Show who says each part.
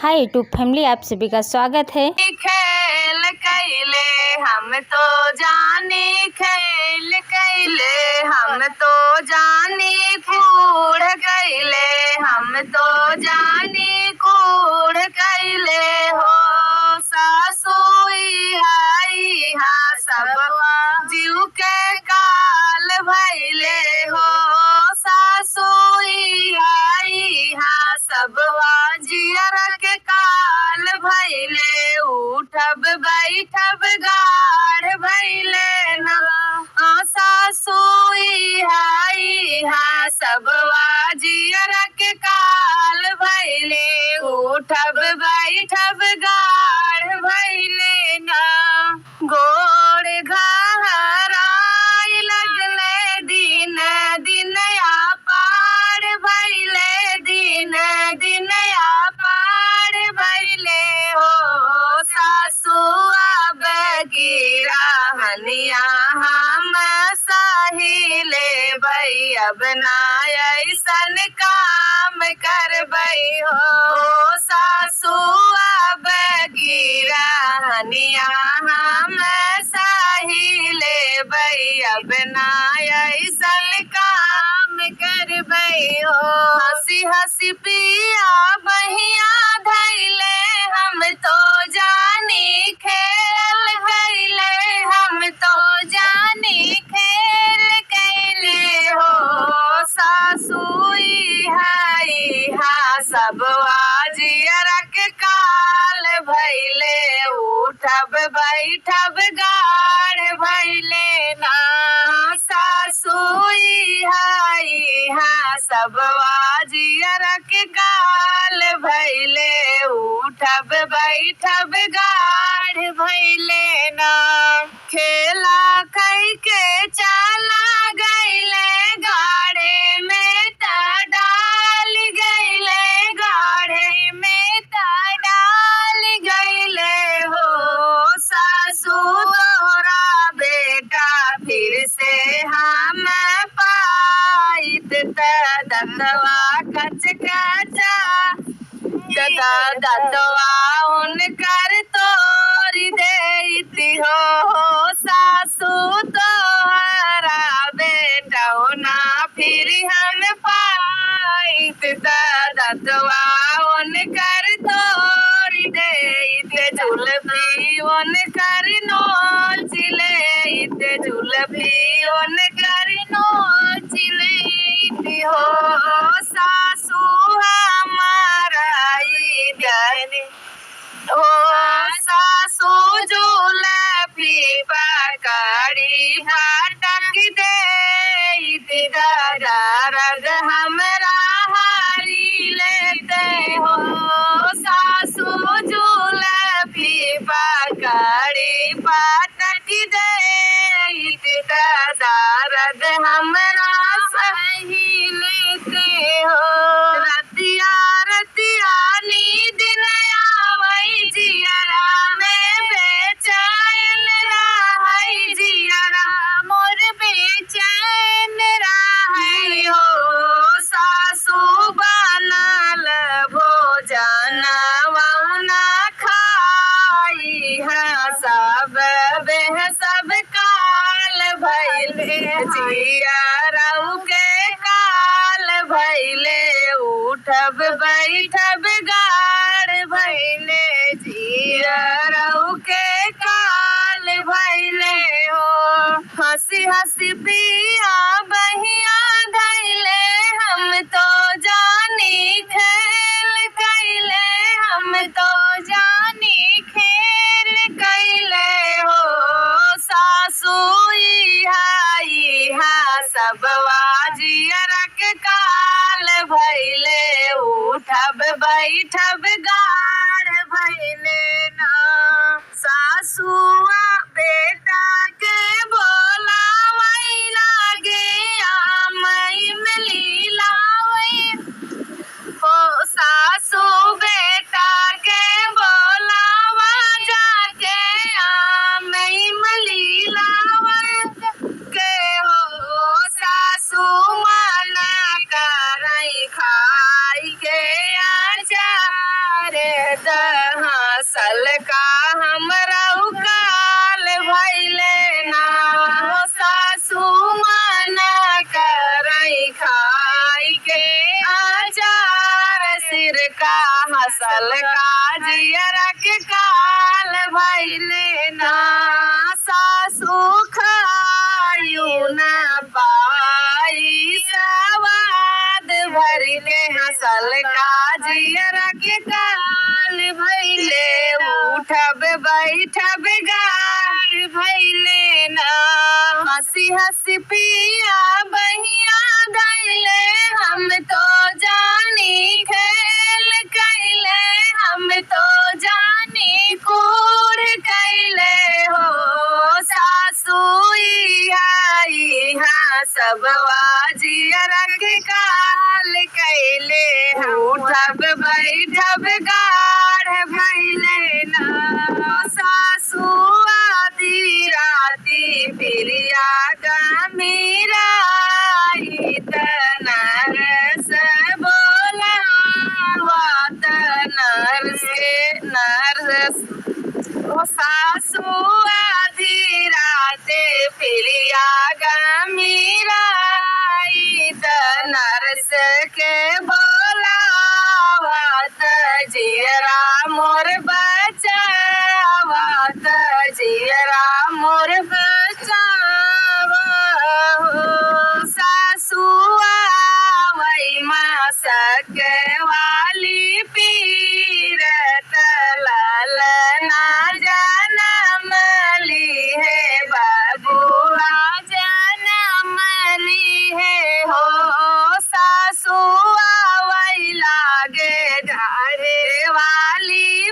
Speaker 1: Hi YouTube family, आप सभी का स्वागत है।
Speaker 2: खेल कैले हम तो जानी, खेल कैले हम तो जानी, कूड़ कैले हम तो जानी, कूड़ कैले हो। सासुई हाई हा सब जीव के काल भैले हो। सासुई हाई हा सब जियर के काल भैले, उठब बैठब गाढ़ भैले ना। सासुई हाई हा सब जियर के काल भैले, उठब बैठब गाढ़ भैले ना। गोड़ घहराई लगले दिन दिन पार भैले, दिन दिन पार भैले हो। सासु अब गिरहनिया हम सहिले भई, अब ना ऐसन काम करबई हो। सासु अब गिरहनिया हम सहिले भई, अब ना ऐसन काम करबई हो। हंसी हंसी पिया बहिया धैले, हम तो जानी खेल कैले, हम तो जानी खेल कैले हो। सासुई हाई हा सब जियर के काल भैले, उठब बैठब गाढ़ भैले ना। सासुई हाई हा सब जियर के काल भैले, उठब बैठब गाढ़ भैले ना। खेला कई के चला गईले, गाढ़े में त डाल गईले, गाढ़े में त डाल गईले हो। सासू तोरा बेटा फिर से हम पाइत, दतवा कच कचा दतवा उनकर तोरी देती हो। सासू तोहरा बेटा ना फिर हम पाइत, दतवा उनकर तोरी देते, जुल्फी उनकर नोच लेते, जुल्फी उनकर नोच लेती हो। सासू हमारा जाने हो। सासू जुल्फी पकड़ी हटक दे, रग हमरा हारी लेते हो। सासू जुल्फी पकड़ी पटक दे, रग हमरा सही लेते हो। रतिया रतिया नींद न आवै, जियरा में बेचैन रहै, जियरा मोर बेचैन रहै हो। सासू बनल भोजन वौना खाई, सब बेह सब काल भैले, जियरऊ के काल भैले, उठब बैठब गाढ़ भैले, जियरऊ के काल भैले हो। हंसी हंसी पिया बहिया धैले, हम तो जानी खेल कैले, हम तो जानी खेल कैले हो। सासुई हाई हा सब जियर के काल भैले, उठब बैठब गाढ़ भैले ना। सासुआ बेटा के बोलावै लागे, आमई में लीलावै हो। सासू बेटा के बोलावा जाके, आमई में लीलावै के हो। सासू मना करई खाई के अचार, हसल का जियरा के काल भैले ना सासू खायू न पाई सवाद भर के हसल का जियरा के काल भैले उठब बैठब गाल भैले ना हंसी हंसी पिया बहिया धैले हम तो जानी खेल कैले हम तो जानी कूड़ कैले हो सासू यहाँ सब जियरा के काल कैले उठब बैठब गाढ़ भैले ना सासू आदि राती प्रिया गमीरा नरस बोला नरस ओ सासू आधी राते प्रिया गमीरा नरस के बोला जियरा मोर बचावत जियरा मोर बचाव सासू वही माँ सके वाली पीरत लाल ना जनम ली है बबुआ जनम ली है हो सासू वही लागे घरे वाली